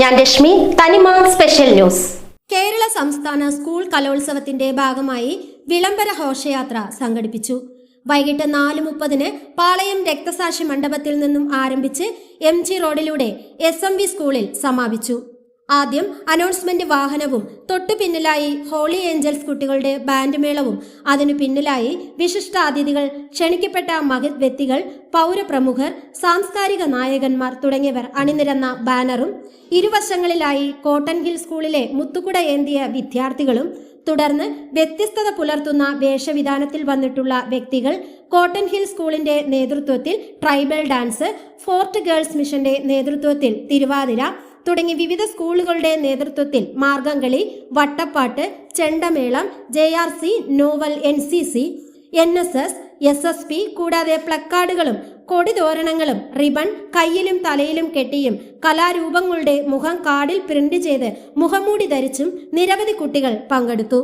ഞാൻ രശ്മി. തനിമ special news. Kerala സംസ്ഥാന സ്കൂൾ കലോത്സവത്തിന്റെ ഭാഗമായി വിളംബര ഘോഷയാത്ര സംഘടിപ്പിച്ചു. വൈകിട്ട് 4:30 പാളയം രക്തസാക്ഷി മണ്ഡപത്തിൽ നിന്നും ആരംഭിച്ച് MG റോഡിലൂടെ SMV സ്കൂളിൽ സമാപിച്ചു. ആദ്യം അനൗൺസ്മെന്റ് വാഹനവും, തൊട്ടു പിന്നിലായി ഹോളി ഏഞ്ചൽസ് കുട്ടികളുടെ ബാൻഡ് മേളവും, അതിനു പിന്നിലായി വിശിഷ്ടാതിഥികൾ, ക്ഷണിക്കപ്പെട്ട മഹത് വ്യക്തികൾ, പൗരപ്രമുഖർ, സാംസ്കാരിക നായകന്മാർ തുടങ്ങിയവർ അണിനിരന്ന ബാനറും, ഇരുവശങ്ങളിലായി കോട്ടൺ ഹിൽ സ്കൂളിലെ മുത്തുകുട ഏന്തിയ വിദ്യാർത്ഥികളും, തുടർന്ന് വ്യത്യസ്തത പുലർത്തുന്ന വേഷവിധാനത്തിൽ വന്നിട്ടുള്ള വ്യക്തികൾ, കോട്ടൺ ഹിൽ സ്കൂളിന്റെ നേതൃത്വത്തിൽ ട്രൈബൽ ഡാൻസ്, ഫോർട്ട് ഗേൾസ് മിഷന്റെ നേതൃത്വത്തിൽ തിരുവാതിര തുടങ്ങി വിവിധ സ്കൂളുകളുടെ നേതൃത്വത്തിൽ മാർഗംകളി, വട്ടപ്പാട്ട്, ചെണ്ടമേളം, JRC, novel, NCC, NSS, SSP കൂടാതെ പ്ലക്കാർഡുകളും കൊടിതോരണങ്ങളും റിബൺ കയ്യിലും തലയിലും കെട്ടിയും കലാരൂപങ്ങളുടെ മുഖം കാർഡിൽ പ്രിന്റ് ചെയ്ത് മുഖംമൂടി ധരിച്ചും നിരവധി കുട്ടികൾ പങ്കെടുത്തു.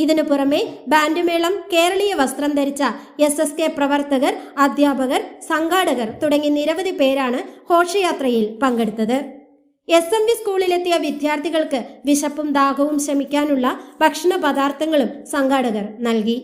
ഇതിനു പുറമെ ബാൻഡ് മേളം, കേരളീയ വസ്ത്രം ധരിച്ച SSK പ്രവർത്തകർ, അധ്യാപകർ, സംഘാടകർ തുടങ്ങി നിരവധി പേരാണ് ഘോഷയാത്രയിൽ പങ്കെടുത്തത്. SMV സ്കൂളിലെത്തിയ വിദ്യാർത്ഥികൾക്ക് വിശപ്പും ദാഹവും ശമിക്കാനുള്ള ഭക്ഷണ പദാർത്ഥങ്ങളും സംഘാടകർ നൽകി.